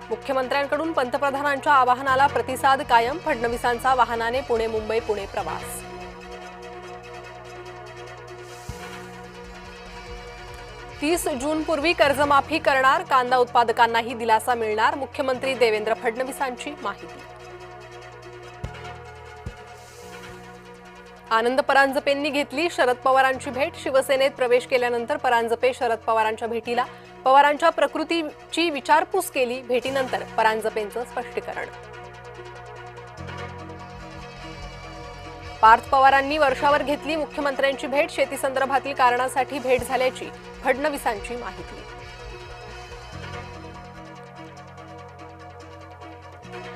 मुख्यमंत्र्यांकडून पंतप्रधानांच्या आवाहनाला प्रतिसाद कायम. फडणवीसांचा वाहनाने पुणे मुंबई पुणे प्रवास. जूनपूर्वी कर्जमाफी करणार. कांदा उत्पादकांनाही दिलासा मिळणार. मुख्यमंत्री देवेंद्र फडणवीसांची माहिती. आनंद परांजपेंनी घेतली शरद पवारांची भेट. शिवसेनेत प्रवेश केल्यानंतर परांजपे शरद पवारांच्या भेटीला. पवारांच्या प्रकृतीची विचारपूस केली. भेटीनंतर परांजपेंचं स्पष्टीकरण. पार्थ पवारांनी वर्षावर घेतली मुख्यमंत्र्यांची भेट. शेतीसंदर्भातील कारणासाठी भेट झाल्याची फडणवीसांची माहिती.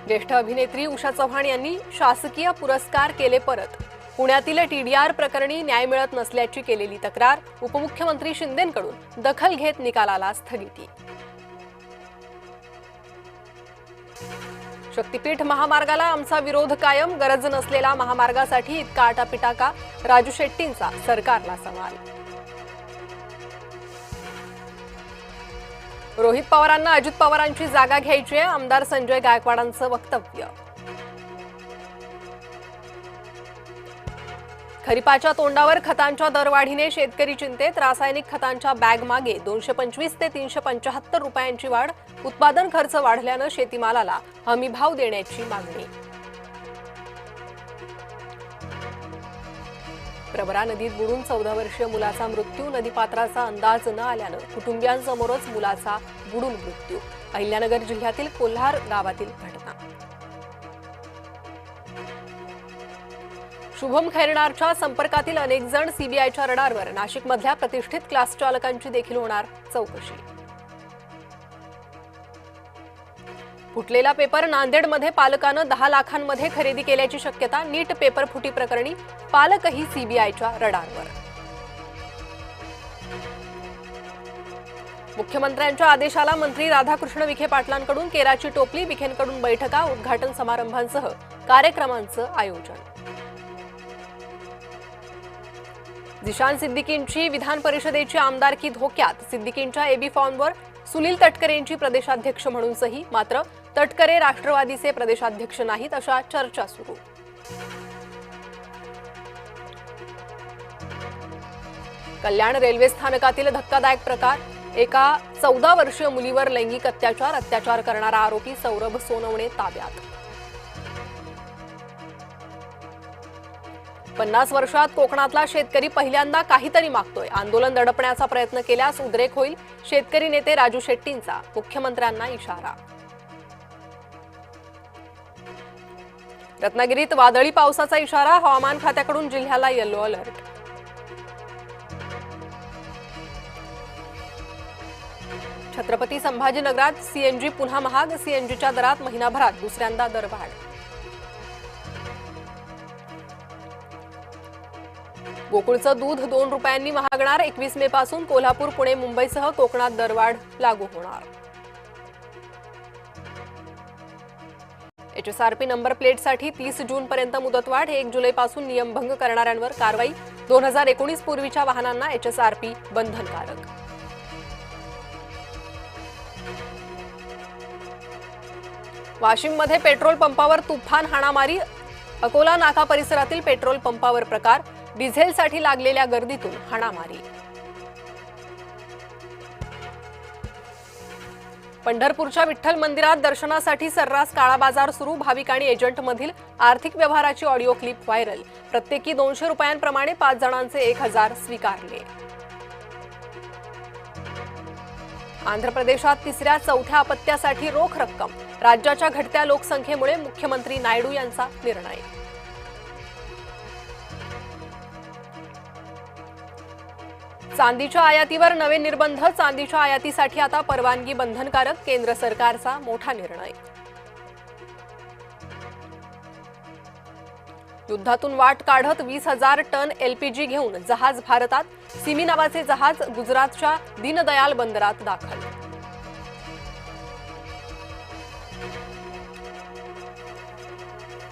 ज्येष्ठ अभिनेत्री उषा चव्हाण यांनी शासकीय पुरस्कार केले परत. पुण्यातील टीडीआर प्रकरणी न्याय मिळत नसल्याची केलेली तक्रार. उपमुख्यमंत्री शिंदेंकडून दखल घेत निकालाला स्थगिती. शक्तीपीठ महामार्गाला आमचा विरोध कायम. गरज नसलेला महामार्गासाठी इतका आटापिटा का? राजू शेट्टींचा सरकारला सवाल. रोहित पवारांना अजित पवारांची जागा घ्यायची आहे. आमदार संजय गायकवाडांचं वक्तव्य. खरीपाच्या तोंडावर खतांच्या दरवाढीने शेतकरी चिंतेत. रासायनिक खतांच्या बॅग मागे 225 ते 375 रुपयांची वाढ. उत्पादन खर्च वाढल्यानं शेतीमालाला हमीभाव देण्याची मागणी. प्रवरा नदीत बुडून 14 वर्षीय मुलाचा मृत्यू. नदीपात्राचा अंदाज न आल्यानं कुटुंबियांसमोरच मुलाचा बुडून मृत्यू. अहिल्यानगर जिल्ह्यातील कोल्हार गावातील घटना. शुभम खैरनारच्या संपर्कातील अनेक जण सीबीआयच्या रडारवर. नाशिकमधल्या प्रतिष्ठित क्लास चालकांची देखील होणार चौकशी. फुटलेला पेपर. नांदेडमध्ये पालकानं 10 लाखांमध्ये खरेदी केल्याची शक्यता. नीट पेपर फुटी प्रकरणी पालकही सीबीआयच्या रडारवर. मुख्यमंत्र्यांच्या आदेशाला मंत्री राधाकृष्ण विखे पाटलांकडून केराची टोपली. विखेंकडून बैठका. उद्घाटन समारंभांसह कार्यक्रमांचं आयोजन. जिशान सिद्दीकींची विधान परिषदेची आमदारकी धोक्यात. सिद्दीकींच्या एबी फॉर्मवर सुनील तटकरेंची प्रदेशाध्यक्ष म्हणून सही. मात्र तटकरे राष्ट्रवादीचे प्रदेशाध्यक्ष नाहीत अशा चर्चा सुरू. कल्याण रेल्वे स्थानकातील धक्कादायक प्रकार. एका 14 वर्षीय मुलीवर लैंगिक अत्याचार करणारा आरोपी सौरभ सोनवणे ताब्यात. 50 वर्षात कोकणातला शेतकरी पहिल्यांदा काहीतरी मागतोय. आंदोलन दडपण्याचा प्रयत्न केल्यास उद्रेक होईल. शेतकरी नेते राजू शेट्टींचा मुख्यमंत्र्यांना इशारा. रत्नागिरीत वादळी पावसाचा इशारा. हवामान खात्याकडून जिल्ह्याला येलो अलर्ट. छत्रपती संभाजीनगरात सीएनजी पुन्हा महाग. सीएनजीच्या दरात महिनाभरात दुसऱ्यांदा दरवाढ. गोकुळचं दूध 2 रुपयांनी महागणार. 21 मे पासून कोल्हापूर पुणे मुंबईसह कोकणात दरवाढ लागू होणार. एचएसआरपी नंबर प्लेटसाठी 30 जूनपर्यंत मुदतवाढ. 1 जुलैपासून नियमभंग करणाऱ्यांवर कारवाई. 2019 पूर्वीच्या वाहनांना एचएसआरपी बंधनकारक. वाशिममध्ये पेट्रोल पंपावर तुफान हाणामारी. अकोला नाका परिसरातील पेट्रोल पंपावर प्रकार. डिझेलसाठी लागलेल्या गर्दीतून हाणामारी. पंढरपूरच्या विठ्ठल मंदिरात दर्शनासाठी सर्रास काळा बाजार सुरू. भाविक आणि एजंटमधील आर्थिक व्यवहाराची ऑडिओ क्लिप व्हायरल. प्रत्येकी 200 रुपयांप्रमाणे 5 जणांचे 1000 स्वीकारले. आंध्र प्रदेशात 3ऱ्या-4थ्या अपत्यासाठी रोख रक्कम. राज्याच्या घटत्या लोकसंख्येमुळे मुख्यमंत्री नायडू यांचा निर्णय. चांदीच्या आयातीवर नवे निर्बंध. चांदीच्या आयातीसाठी आता परवानगी बंधनकारक. केंद्र सरकारचा मोठा निर्णय. युद्धातून वाट काढत 20,000 टन एलपीजी घेऊन जहाज भारतात. सिमी नावाचे जहाज गुजरातच्या दीनदयाल बंदरात दाखल.